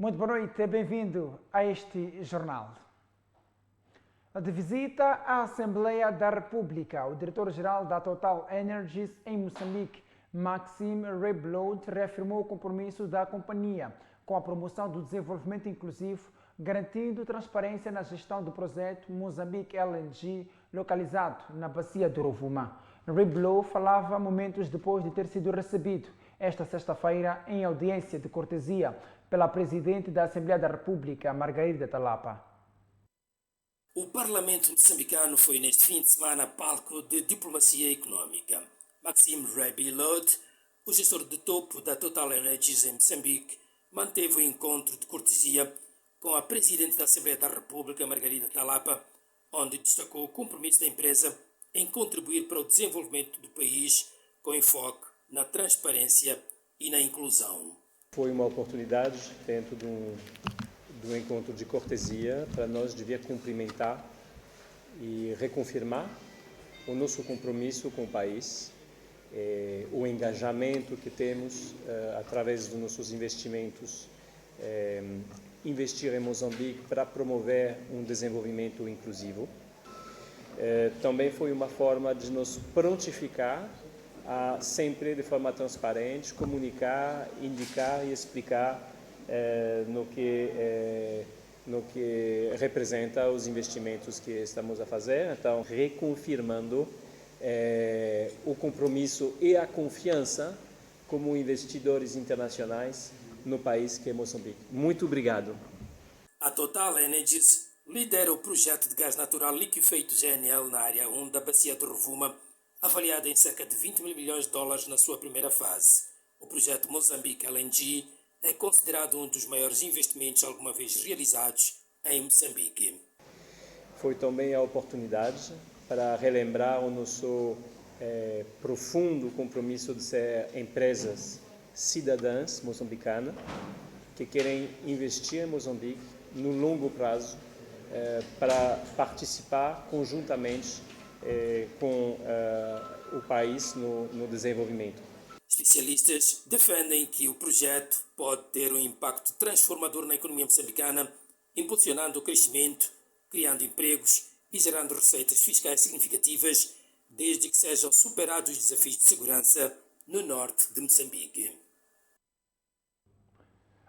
Muito boa noite, bem-vindo a este jornal. De visita à Assembleia da República, o diretor-geral da Total Energies em Moçambique, Maxime Rebloud, reafirmou o compromisso da companhia com a promoção do desenvolvimento inclusivo, garantindo transparência na gestão do projeto Moçambique LNG, localizado na bacia do Rovuma. Rebloud falava momentos depois de ter sido recebido esta sexta-feira em audiência de cortesia pela Presidente da Assembleia da República, Margarida Talapa. O Parlamento moçambicano foi neste fim de semana palco de diplomacia econômica. Maxime Rebloud, o gestor de topo da Total Energies em Moçambique, manteve o encontro de cortesia com a Presidente da Assembleia da República, Margarida Talapa, onde destacou o compromisso da empresa em contribuir para o desenvolvimento do país com enfoque na transparência e na inclusão. Foi uma oportunidade dentro de um encontro de cortesia para nós devia cumprimentar e reconfirmar o nosso compromisso com o país, o engajamento que temos através dos nossos investimentos, investir em Moçambique para promover um desenvolvimento inclusivo. Também foi uma forma de nos prontificar a sempre de forma transparente comunicar, indicar e explicar no que representa os investimentos que estamos a fazer. Então, reconfirmando o compromisso e a confiança como investidores internacionais no país que é Moçambique. Muito obrigado. A Total Energies lidera o projeto de gás natural liquefeito GNL na área 1 da bacia do Rovuma, avaliado em cerca de 20 mil milhões de dólares na sua primeira fase. O projeto Moçambique LNG é considerado um dos maiores investimentos alguma vez realizados em Moçambique. Foi também a oportunidade para relembrar o nosso profundo compromisso de ser empresas cidadãs moçambicanas que querem investir em Moçambique no longo prazo para participar conjuntamente com o país no desenvolvimento. Especialistas defendem que o projeto pode ter um impacto transformador na economia moçambicana, impulsionando o crescimento, criando empregos e gerando receitas fiscais significativas, desde que sejam superados os desafios de segurança no norte de Moçambique.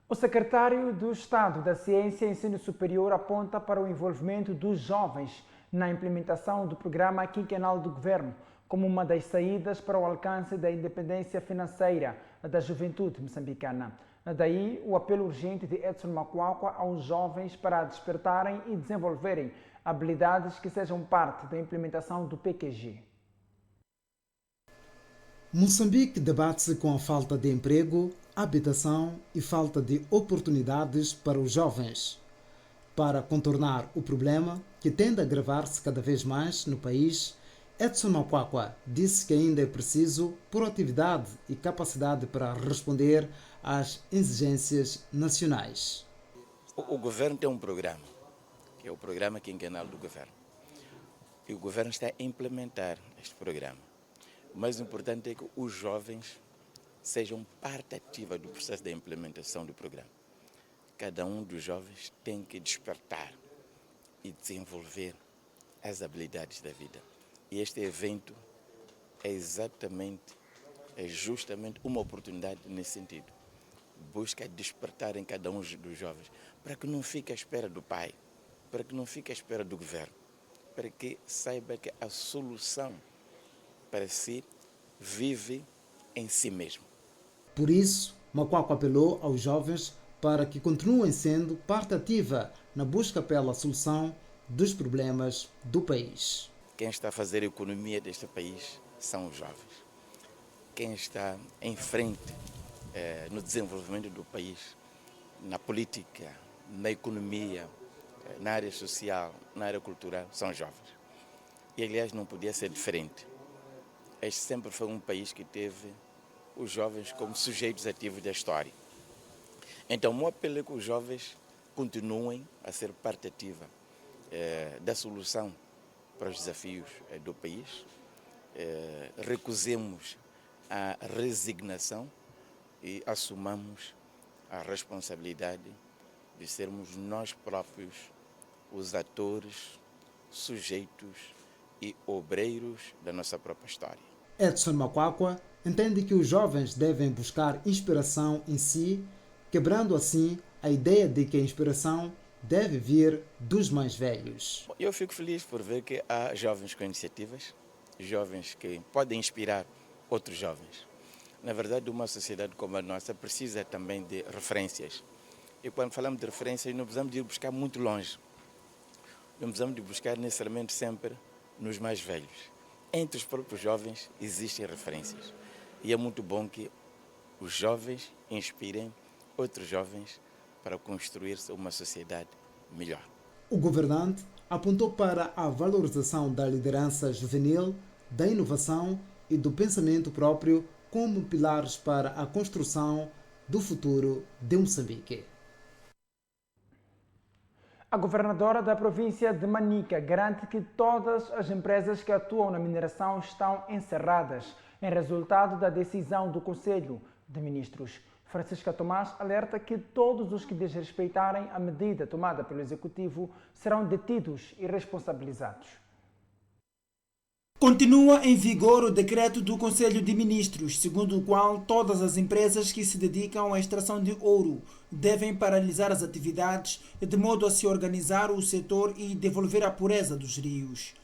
O secretário do Estado da Ciência e Ensino Superior aponta para o envolvimento dos jovens na implementação do programa quinquenal do governo como uma das saídas para o alcance da independência financeira da juventude moçambicana. Daí o apelo urgente de Edson Macuacua aos jovens para despertarem e desenvolverem habilidades que sejam parte da implementação do PQG. Moçambique debate-se com a falta de emprego, habitação e falta de oportunidades para os jovens. Para contornar o problema, que tende a agravar-se cada vez mais no país, Edson Macuacua disse que ainda é preciso proatividade e capacidade para responder às exigências nacionais. O governo tem um programa, que é o programa quinquenal do governo. E o governo está a implementar este programa. O mais importante é que os jovens sejam parte ativa do processo da implementação do programa. Cada um dos jovens tem que despertar e desenvolver as habilidades da vida. E este evento é justamente uma oportunidade nesse sentido. Busca despertar em cada um dos jovens, para que não fique à espera do pai, para que não fique à espera do governo, para que saiba que a solução para si vive em si mesmo. Por isso, Macuacua apelou aos jovens para que continuem sendo parte ativa na busca pela solução dos problemas do país. Quem está a fazer a economia deste país são os jovens. Quem está em frente no desenvolvimento do país, na política, na economia, na área social, na área cultural, são os jovens. E, aliás, não podia ser diferente. Este sempre foi um país que teve os jovens como sujeitos ativos da história. Então, o meu apelo é que os jovens continuem a ser parte ativa da solução para os desafios do país. Recusemos a resignação e assumamos a responsabilidade de sermos nós próprios os atores, sujeitos e obreiros da nossa própria história. Edson Makwakwa entende que os jovens devem buscar inspiração em si, quebrando assim a ideia de que a inspiração deve vir dos mais velhos. Eu fico feliz por ver que há jovens com iniciativas, jovens que podem inspirar outros jovens. Na verdade, uma sociedade como a nossa precisa também de referências. E quando falamos de referências, não precisamos de ir buscar muito longe. Não precisamos de buscar necessariamente sempre nos mais velhos. Entre os próprios jovens existem referências. E é muito bom que os jovens inspirem outros jovens para construir-se uma sociedade melhor. O governante apontou para a valorização da liderança juvenil, da inovação e do pensamento próprio como pilares para a construção do futuro de Moçambique. A governadora da província de Manica garante que todas as empresas que atuam na mineração estão encerradas, em resultado da decisão do Conselho de Ministros. Francisca Tomás alerta que todos os que desrespeitarem a medida tomada pelo Executivo serão detidos e responsabilizados. Continua em vigor o decreto do Conselho de Ministros, segundo o qual todas as empresas que se dedicam à extração de ouro devem paralisar as atividades de modo a se organizar o setor e devolver a pureza dos rios.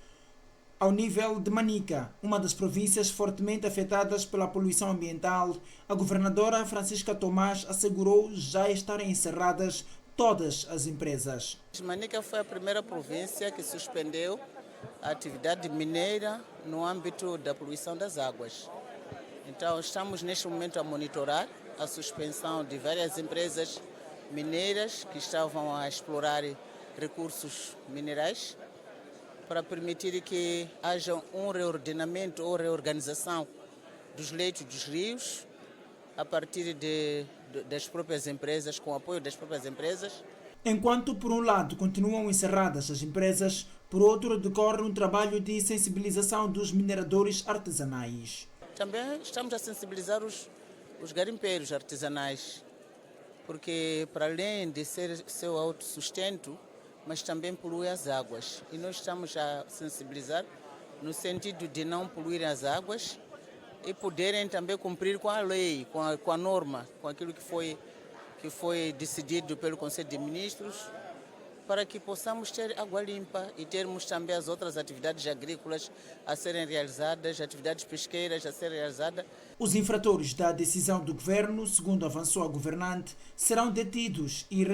Ao nível de Manica, uma das províncias fortemente afetadas pela poluição ambiental, a governadora Francisca Tomás assegurou já estarem encerradas todas as empresas. Manica foi a primeira província que suspendeu a atividade mineira no âmbito da poluição das águas. Então, estamos neste momento a monitorar a suspensão de várias empresas mineiras que estavam a explorar recursos minerais para permitir que haja um reordenamento ou reorganização dos leitos dos rios a partir das próprias empresas, com o apoio das próprias empresas. Enquanto, por um lado, continuam encerradas as empresas, por outro, decorre um trabalho de sensibilização dos mineradores artesanais. Também estamos a sensibilizar os garimpeiros artesanais, porque para além de ser seu autossustento, mas também polui as águas. E nós estamos a sensibilizar no sentido de não poluir as águas e poderem também cumprir com a lei, com a norma, com aquilo que foi decidido pelo Conselho de Ministros, para que possamos ter água limpa e termos também as outras atividades agrícolas a serem realizadas, atividades pesqueiras a serem realizadas. Os infratores da decisão do governo, segundo avançou a governante, serão detidos e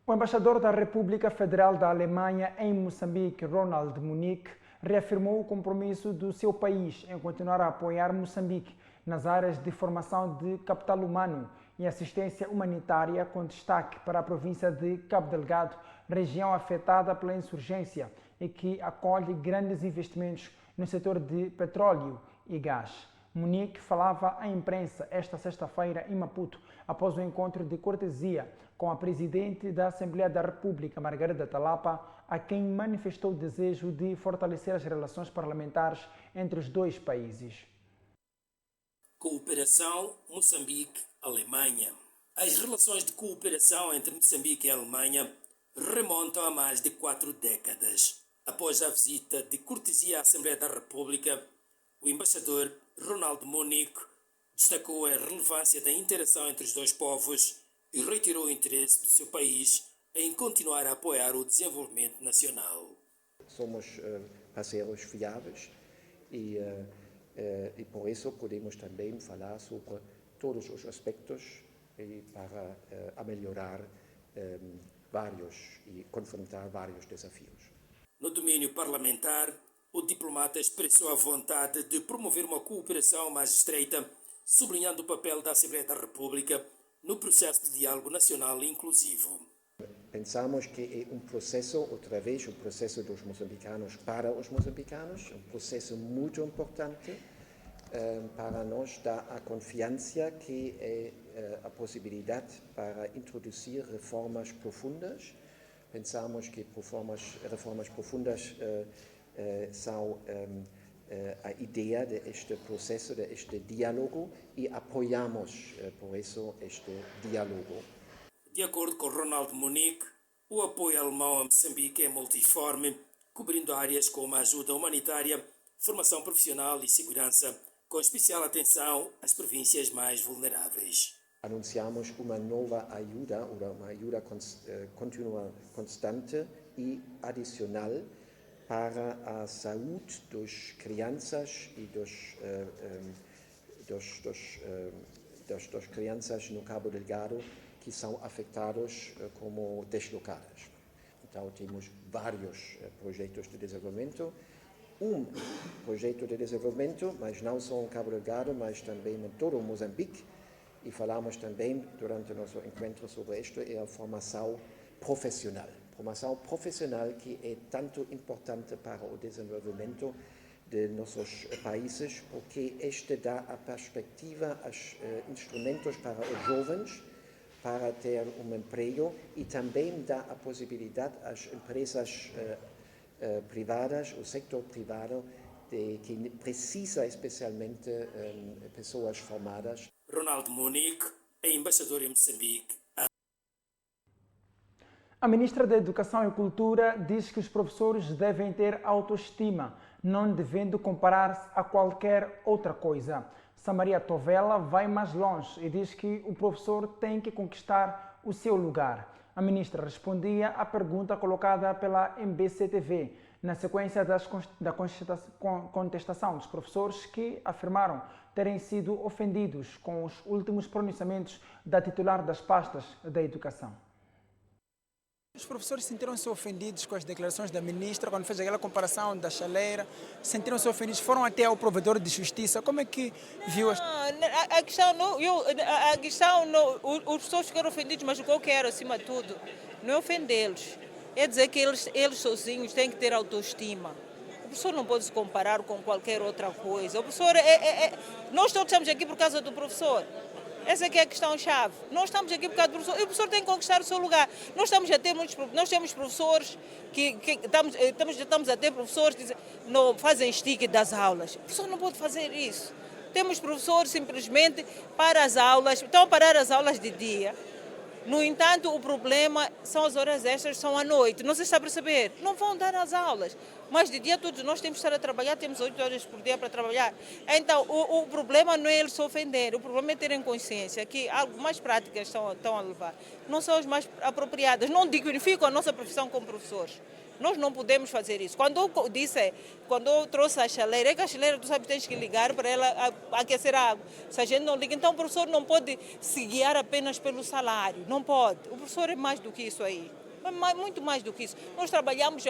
O embaixador da República Federal da Alemanha em Moçambique, Ronald Munique, reafirmou o compromisso do seu país em continuar a apoiar Moçambique nas áreas de formação de capital humano e assistência humanitária, com destaque para a província de Cabo Delgado, região afetada pela insurgência e que acolhe grandes investimentos no setor de petróleo e gás. Munique falava à imprensa esta sexta-feira em Maputo, após o encontro de cortesia com a presidente da Assembleia da República, Margarida Talapa, a quem manifestou o desejo de fortalecer as relações parlamentares entre os dois países. Cooperação Moçambique-Alemanha. As relações de cooperação entre Moçambique e a Alemanha remontam a mais de 4 décadas. Após a visita de cortesia à Assembleia da República, o embaixador Ronald Munique destacou a relevância da interação entre os dois povos e reiterou o interesse do seu país em continuar a apoiar o desenvolvimento nacional. Somos parceiros fiáveis e por isso podemos também falar sobre todos os aspectos para melhorar vários e confrontar vários desafios. No domínio parlamentar, o diplomata expressou a vontade de promover uma cooperação mais estreita, sublinhando o papel da Assembleia da República no processo de diálogo nacional inclusivo. Pensamos que é um processo, outra vez, um processo dos moçambicanos para os moçambicanos, um processo muito importante para nós dar a confiança que é a possibilidade para introduzir reformas profundas. Pensamos que reformas profundas são a ideia deste processo, deste diálogo, e apoiamos, por isso, este diálogo. De acordo com Ronald Munique, o apoio alemão a Moçambique é multiforme, cobrindo áreas como a ajuda humanitária, formação profissional e segurança, com especial atenção às províncias mais vulneráveis. Anunciamos uma nova ajuda, uma ajuda contínua, constante e adicional para a saúde das crianças e das crianças no Cabo Delgado que são afetados como deslocadas. Então, temos vários projetos de desenvolvimento. Um projeto de desenvolvimento, mas não só em Cabo Delgado, mas também em todo o Moçambique. E falamos também, durante o nosso encontro sobre isto, é a formação profissional. Formação profissional que é tanto importante para o desenvolvimento de nossos países, porque este dá a perspectiva, os instrumentos para os jovens, para ter um emprego e também dá a possibilidade às empresas privadas, o setor privado, que precisa especialmente pessoas formadas. Ronald Munique é embaixador em Moçambique. A ministra da Educação e Cultura diz que os professores devem ter autoestima, não devendo comparar-se a qualquer outra coisa. Samaria Tovela vai mais longe e diz que o professor tem que conquistar o seu lugar. A ministra respondia à pergunta colocada pela MBC-TV, na sequência da contestação dos professores que afirmaram terem sido ofendidos com os últimos pronunciamentos da titular das pastas da Educação. Os professores sentiram-se ofendidos com as declarações da ministra, quando fez aquela comparação da chaleira, sentiram-se ofendidos, foram até ao provedor de justiça. Como é que viu as... A questão não, os professores ficaram ofendidos, mas o que eu quero, acima de tudo, não é ofendê-los. É dizer que eles sozinhos têm que ter autoestima. O professor não pode se comparar com qualquer outra coisa. O professor nós todos estamos aqui por causa do professor. Essa é que é a questão-chave. Nós estamos aqui por causa do professor e o professor tem que conquistar o seu lugar. Nós temos professores que estamos a ter professores que não fazem stick das aulas. O professor não pode fazer isso. Temos professores simplesmente para as aulas, estão a parar as aulas de dia. No entanto, o problema são as horas extras, são à noite. Não se está a perceber. Não vão dar as aulas. Mas de dia todos nós temos que estar a trabalhar, temos 8 horas por dia para trabalhar. Então, o problema não é eles se ofender, o problema é terem consciência que algumas práticas estão a levar. Não são as mais apropriadas, não dignificam a nossa profissão como professores. Nós não podemos fazer isso. Quando eu trouxe a chaleira, é que a chaleira, tu sabes, tens que ligar para ela aquecer a água. Se a gente não liga, então o professor não pode se guiar apenas pelo salário. Não pode. O professor é mais do que isso aí. Muito mais do que isso. Nós trabalhamos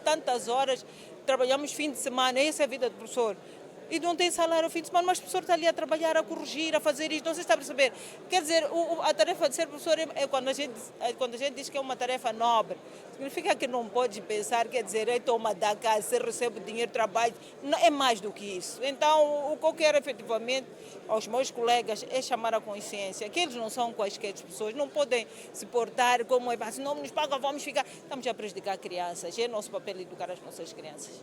tantas horas, trabalhamos fim de semana, essa é a vida do professor. E não tem salário ao fim de semana, mas o professor está ali a trabalhar, a corrigir, a fazer isto, não se está a perceber. Quer dizer, a tarefa de ser professor é quando a gente diz que é uma tarefa nobre. Significa que não pode pensar, quer dizer, eu toma da casa, se recebo dinheiro, trabalho. Não, é mais do que isso. Então, o que eu quero efetivamente aos meus colegas é chamar a consciência que eles não são quaisquer pessoas, não podem se portar como é, se não nos pagam, vamos ficar. Estamos a prejudicar crianças, é nosso papel educar as nossas crianças.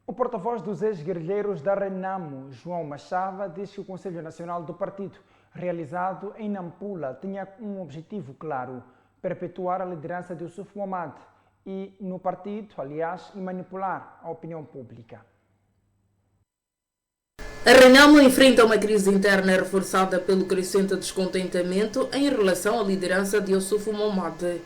O porta-voz dos ex-guerrilheiros da Renamo, João Machava, diz que o Conselho Nacional do Partido, realizado em Nampula, tinha um objetivo claro: perpetuar a liderança de Yusuf Mohamed e, no partido, aliás, e manipular a opinião pública. A Renamo enfrenta uma crise interna reforçada pelo crescente descontentamento em relação à liderança de Yusuf Mohamed.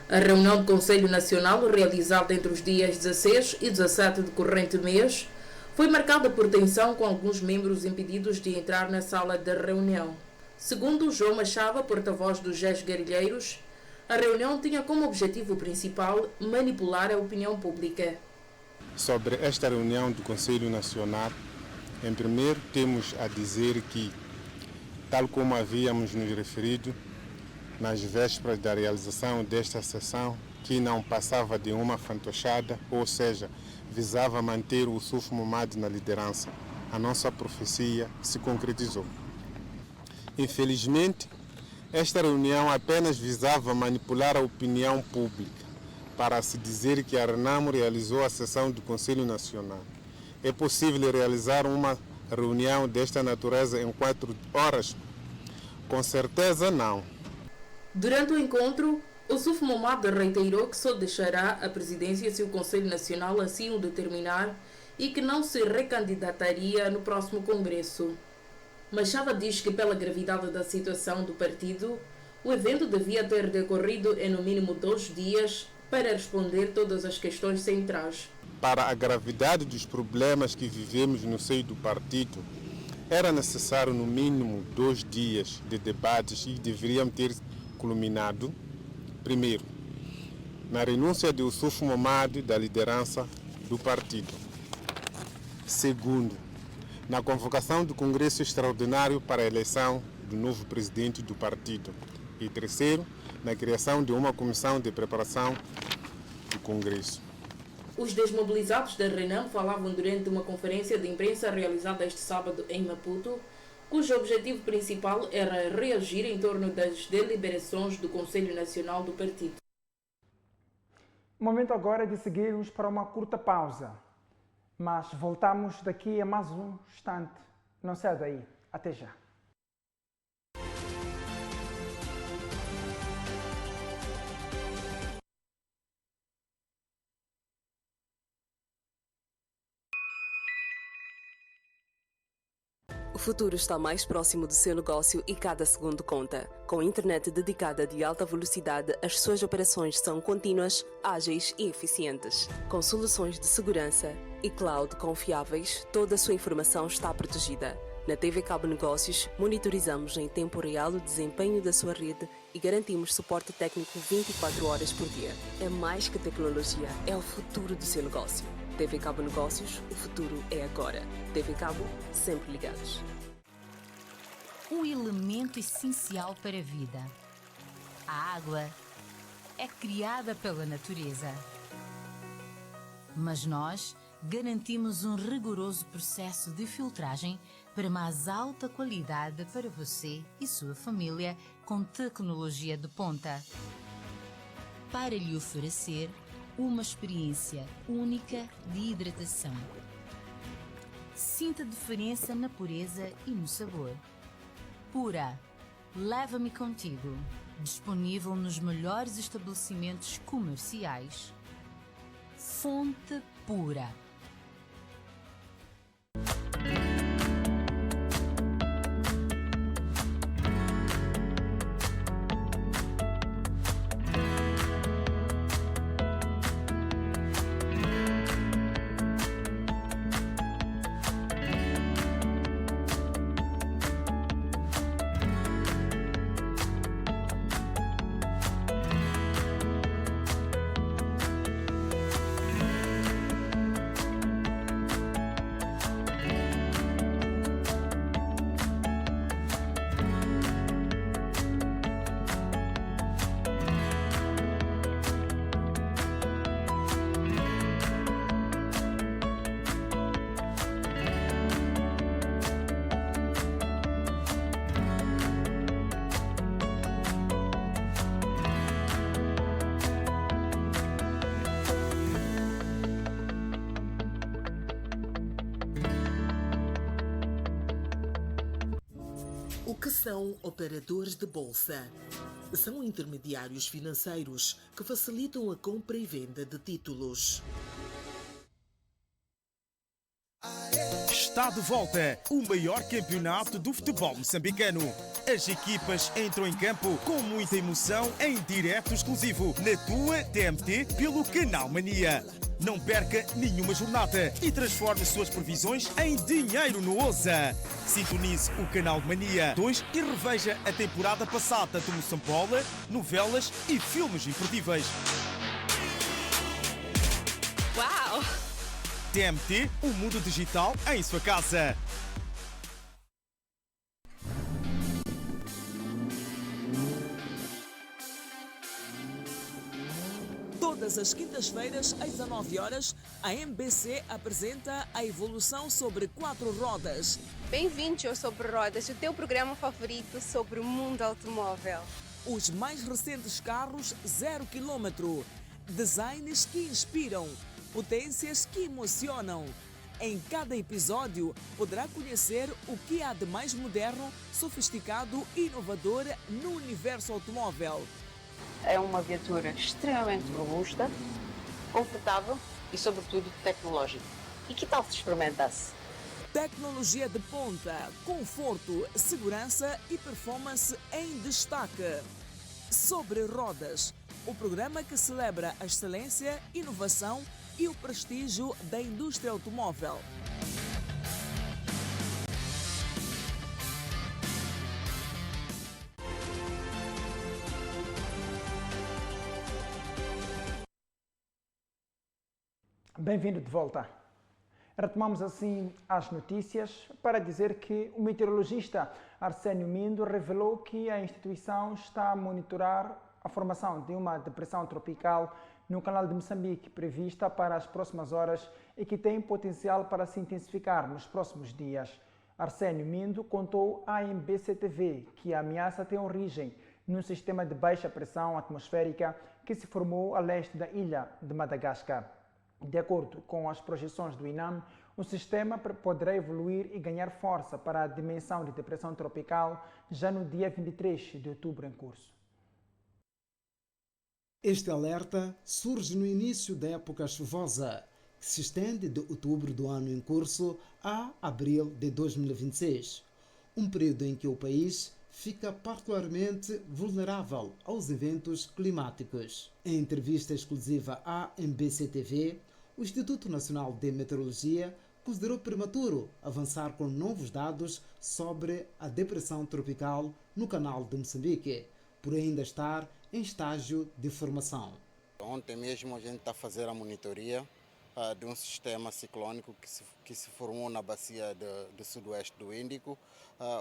A reunião do Conselho Nacional, realizada entre os dias 16 e 17 do corrente mês, foi marcada por tensão com alguns membros impedidos de entrar na sala da reunião. Segundo João Machava, porta-voz dos ex-guerrilheiros, a reunião tinha como objetivo principal manipular a opinião pública. Sobre esta reunião do Conselho Nacional, em primeiro temos a dizer que, tal como havíamos nos referido, nas vésperas da realização desta sessão, que não passava de uma fantochada, ou seja, visava manter o Yusuf Mohamed na liderança. A nossa profecia se concretizou. Infelizmente, esta reunião apenas visava manipular a opinião pública, para se dizer que a Renamo realizou a sessão do Conselho Nacional. É possível realizar uma reunião desta natureza em 4 horas? Com certeza não. Durante o encontro, Ossufo Momade reiterou que só deixará a presidência se o Conselho Nacional assim o determinar e que não se recandidataria no próximo Congresso. Machada diz que, pela gravidade da situação do partido, o evento devia ter decorrido em no mínimo 2 dias para responder todas as questões centrais. Para a gravidade dos problemas que vivemos no seio do partido, era necessário no mínimo 2 dias de debates e deveriam ter culminado, primeiro, na renúncia de Ossufo Momade da liderança do partido. Segundo, na convocação do Congresso Extraordinário para a eleição do novo presidente do partido. E terceiro, na criação de uma comissão de preparação do Congresso. Os desmobilizados da Renam falavam durante uma conferência de imprensa realizada este sábado em Maputo, cujo objetivo principal era reagir em torno das deliberações do Conselho Nacional do Partido. O momento agora é de seguirmos para uma curta pausa, mas voltamos daqui a mais um instante. Não saia daí. Até já. O futuro está mais próximo do seu negócio e cada segundo conta. Com internet dedicada de alta velocidade, as suas operações são contínuas, ágeis e eficientes. Com soluções de segurança e cloud confiáveis, toda a sua informação está protegida. Na TV Cabo Negócios, monitorizamos em tempo real o desempenho da sua rede e garantimos suporte técnico 24 horas por dia. É mais que tecnologia, é o futuro do seu negócio. TV Cabo Negócios, o futuro é agora. TV Cabo, sempre ligados. Um elemento essencial para a vida. A água é criada pela natureza. Mas nós garantimos um rigoroso processo de filtragem para mais alta qualidade para você e sua família com tecnologia de ponta. Para lhe oferecer uma experiência única de hidratação. Sinta a diferença na pureza e no sabor. Pura, leva-me contigo. Disponível nos melhores estabelecimentos comerciais. Fonte Pura. O que são operadores de bolsa? São intermediários financeiros que facilitam a compra e venda de títulos. Está de volta o maior campeonato do futebol moçambicano. As equipas entram em campo com muita emoção em direto exclusivo na tua TMT pelo Canal Mania. Não perca nenhuma jornada e transforme suas previsões em dinheiro no OSA. Sintonize o Canal Mania 2 e reveja a temporada passada de Moçambola, novelas e filmes imperdíveis. Uau! TMT, o mundo digital em sua casa. Todas as quintas-feiras, às 19 horas, a MBC apresenta a evolução sobre 4 rodas. Bem-vindos ao Sobre Rodas, o teu programa favorito sobre o mundo automóvel. Os mais recentes carros 0 km, designs que inspiram, potências que emocionam, Em cada episódio, poderá conhecer o que há de mais moderno, sofisticado e inovador no universo automóvel. É uma viatura extremamente robusta, confortável e, sobretudo, tecnológica. E que tal se experimentasse? Tecnologia de ponta, conforto, segurança e performance em destaque. Sobre Rodas, o programa que celebra a excelência, inovação e o prestígio da indústria automóvel. Bem-vindo de volta. Retomamos assim as notícias para dizer que o meteorologista Arsénio Mindo revelou que a instituição está a monitorar a formação de uma depressão tropical no canal de Moçambique, prevista para as próximas horas e que tem potencial para se intensificar nos próximos dias. Arsénio Mindo contou à MBC-TV que a ameaça tem origem num sistema de baixa pressão atmosférica que se formou a leste da ilha de Madagascar. De acordo com as projeções do INAM, o sistema poderá evoluir e ganhar força para a dimensão de depressão tropical já no dia 23 de outubro em curso. Este alerta surge no início da época chuvosa, que se estende de outubro do ano em curso a abril de 2026, um período em que o país fica particularmente vulnerável aos eventos climáticos. Em entrevista exclusiva à MBC-TV, o Instituto Nacional de Meteorologia considerou prematuro avançar com novos dados sobre a depressão tropical no canal de Moçambique, por ainda estar em estágio de formação. Ontem mesmo a gente está a fazer a monitoria de um sistema ciclónico que se formou na bacia do sudoeste do Índico.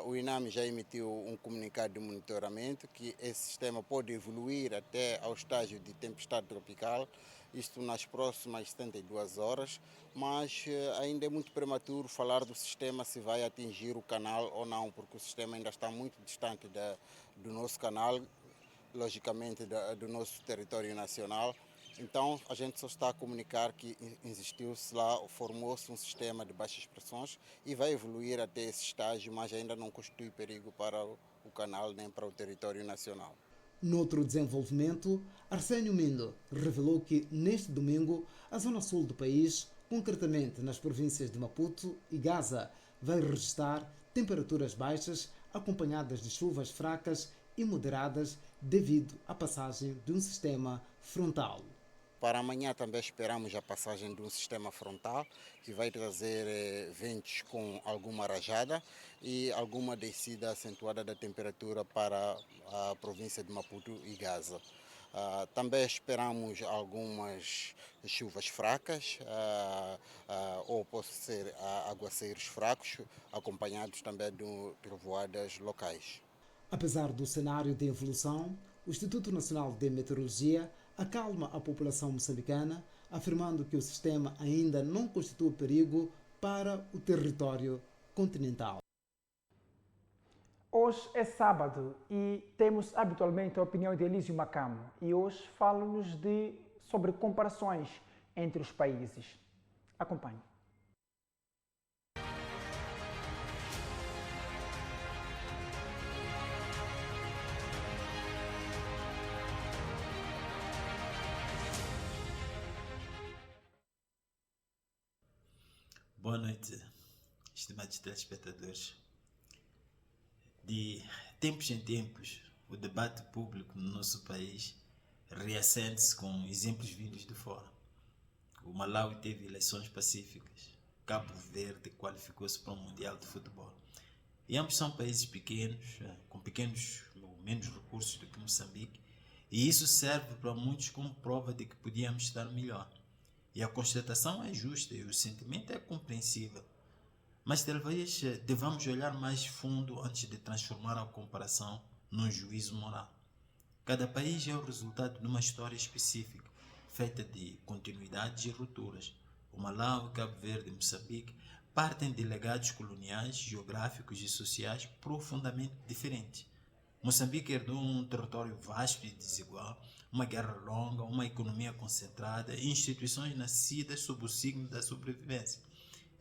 O INAM já emitiu um comunicado de monitoramento que esse sistema pode evoluir até ao estágio de tempestade tropical, isto nas próximas 72 horas, mas ainda é muito prematuro falar do sistema se vai atingir o canal ou não, porque o sistema ainda está muito distante do nosso canal, logicamente do nosso território nacional. Então a gente só está a comunicar que existiu-se lá, formou-se um sistema de baixas pressões e vai evoluir até esse estágio, mas ainda não constitui perigo para o canal nem para o território nacional. Noutro desenvolvimento, Arsénio Mindo revelou que neste domingo a zona sul do país, concretamente nas províncias de Maputo e Gaza, vai registrar temperaturas baixas acompanhadas de chuvas fracas e moderadas devido à passagem de um sistema frontal. Para amanhã também esperamos a passagem de um sistema frontal que vai trazer ventos com alguma rajada e alguma descida acentuada da temperatura para a província de Maputo e Gaza. Também esperamos algumas chuvas fracas ou possa ser aguaceiros fracos, acompanhados também de trovoadas locais. Apesar do cenário de evolução, o Instituto Nacional de Meteorologia acalma a população moçambicana, afirmando que o sistema ainda não constitui perigo para o território continental. Hoje é sábado e temos habitualmente a opinião de Elísio Macamo e hoje fala-nos sobre comparações entre os países. Acompanhe. Boa noite, estimados telespectadores. De tempos em tempos, o debate público no nosso país reacende-se com exemplos vindos de fora. O Malawi teve eleições pacíficas, Cabo Verde qualificou-se para o Mundial de Futebol. E ambos são países pequenos, com pequenos ou menos recursos do que Moçambique, e isso serve para muitos como prova de que podíamos estar melhor. E a constatação é justa e o sentimento é compreensível. Mas talvez devamos olhar mais fundo antes de transformar a comparação num juízo moral. Cada país é o resultado de uma história específica, feita de continuidades e rupturas. O Malawi, Cabo Verde e Moçambique partem de legados coloniais, geográficos e sociais profundamente diferentes. Moçambique herdou um território vasto e desigual, uma guerra longa, uma economia concentrada e instituições nascidas sob o signo da sobrevivência.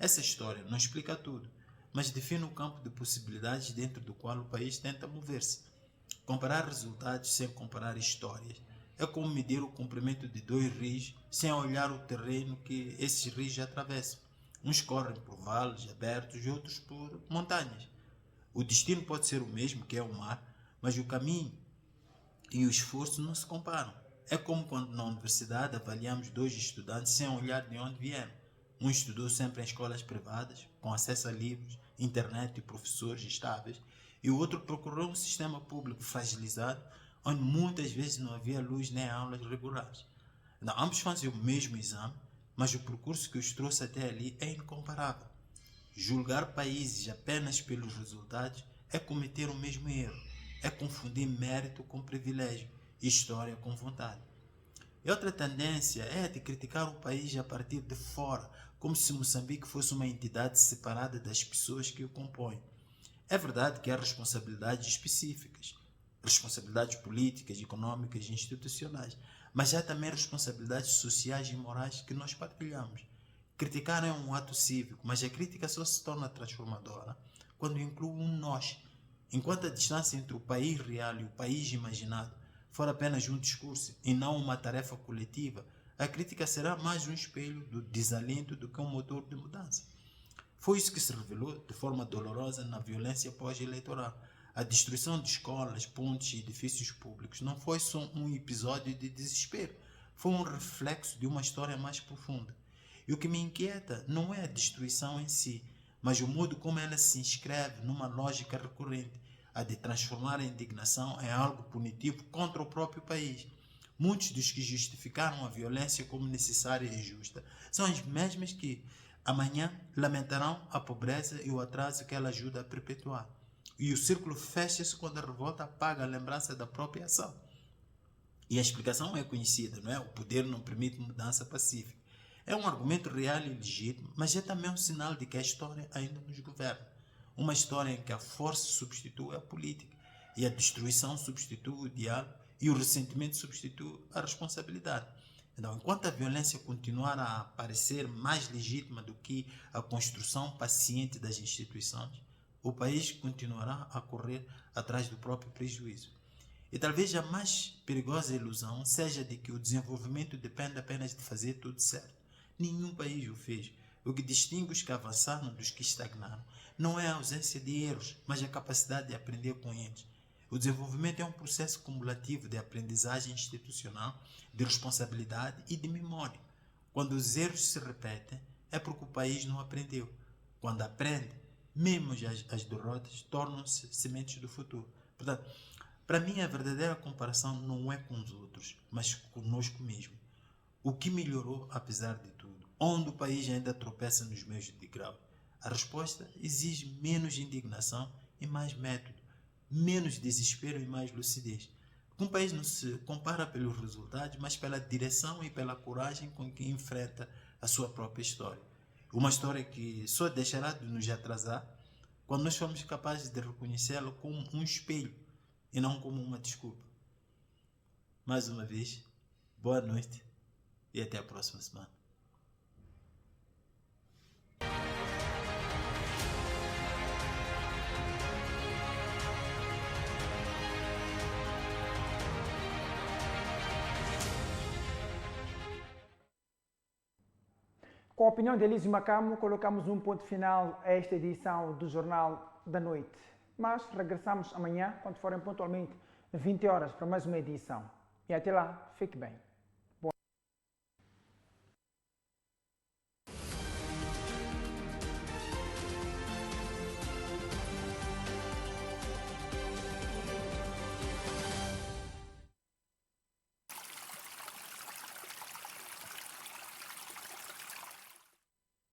Essa história não explica tudo, mas define o campo de possibilidades dentro do qual o país tenta mover-se. Comparar resultados sem comparar histórias é como medir o comprimento de 2 rios sem olhar o terreno que esses rios atravessam. Uns correm por vales abertos e outros por montanhas. O destino pode ser o mesmo, que é o mar, mas o caminho e o esforço não se comparam. É como quando na universidade avaliamos 2 estudantes sem olhar de onde vieram. Um estudou sempre em escolas privadas, com acesso a livros, internet e professores estáveis, e o outro procurou um sistema público fragilizado, onde muitas vezes não havia luz nem aulas regulares. Então, ambos fazem o mesmo exame, mas o percurso que os trouxe até ali é incomparável. Julgar países apenas pelos resultados é cometer o mesmo erro, é confundir mérito com privilégio e história com vontade. E outra tendência é a de criticar o país a partir de fora, como se Moçambique fosse uma entidade separada das pessoas que o compõem. É verdade que há responsabilidades específicas, responsabilidades políticas, econômicas e institucionais, mas há também responsabilidades sociais e morais que nós partilhamos. Criticar é um ato cívico, mas a crítica só se torna transformadora quando inclui um nós. Enquanto a distância entre o país real e o país imaginado for apenas um discurso e não uma tarefa coletiva, a crítica será mais um espelho do desalento do que um motor de mudança. Foi isso que se revelou de forma dolorosa na violência pós-eleitoral. A destruição de escolas, pontes e edifícios públicos não foi só um episódio de desespero, foi um reflexo de uma história mais profunda. E o que me inquieta não é a destruição em si, mas o modo como ela se inscreve numa lógica recorrente, a de transformar a indignação em algo punitivo contra o próprio país. Muitos dos que justificaram a violência como necessária e justa são as mesmas que amanhã lamentarão a pobreza e o atraso que ela ajuda a perpetuar. E o círculo fecha-se quando a revolta apaga a lembrança da própria ação. E a explicação é conhecida, não é? O poder não permite mudança pacífica. É um argumento real e legítimo, mas é também um sinal de que a história ainda nos governa. Uma história em que a força substitui a política, e a destruição substitui o diálogo, e o ressentimento substitui a responsabilidade. Então, enquanto a violência continuar a parecer mais legítima do que a construção paciente das instituições, o país continuará a correr atrás do próprio prejuízo. E talvez a mais perigosa ilusão seja de que o desenvolvimento depende apenas de fazer tudo certo. Nenhum país o fez. O que distingue os que avançaram dos que estagnaram não é a ausência de erros, mas a capacidade de aprender com eles. O desenvolvimento é um processo cumulativo de aprendizagem institucional, de responsabilidade e de memória. Quando os erros se repetem, é porque o país não aprendeu. Quando aprende, mesmo as derrotas tornam-se sementes do futuro. Portanto, para mim a verdadeira comparação não é com os outros, mas conosco mesmo. O que melhorou apesar de tudo? Onde o país ainda tropeça nos meios de grau? A resposta exige menos indignação e mais método, menos desespero e mais lucidez. Um país não se compara pelos resultados, mas pela direção e pela coragem com que enfrenta a sua própria história. Uma história que só deixará de nos atrasar quando nós formos capazes de reconhecê-la como um espelho e não como uma desculpa. Mais uma vez, boa noite e até a próxima semana. Com a opinião de Elísio Macamo, colocamos um ponto final a esta edição do Jornal da Noite. Mas regressamos amanhã, quando forem pontualmente 20 horas, para mais uma edição. E até lá, fique bem.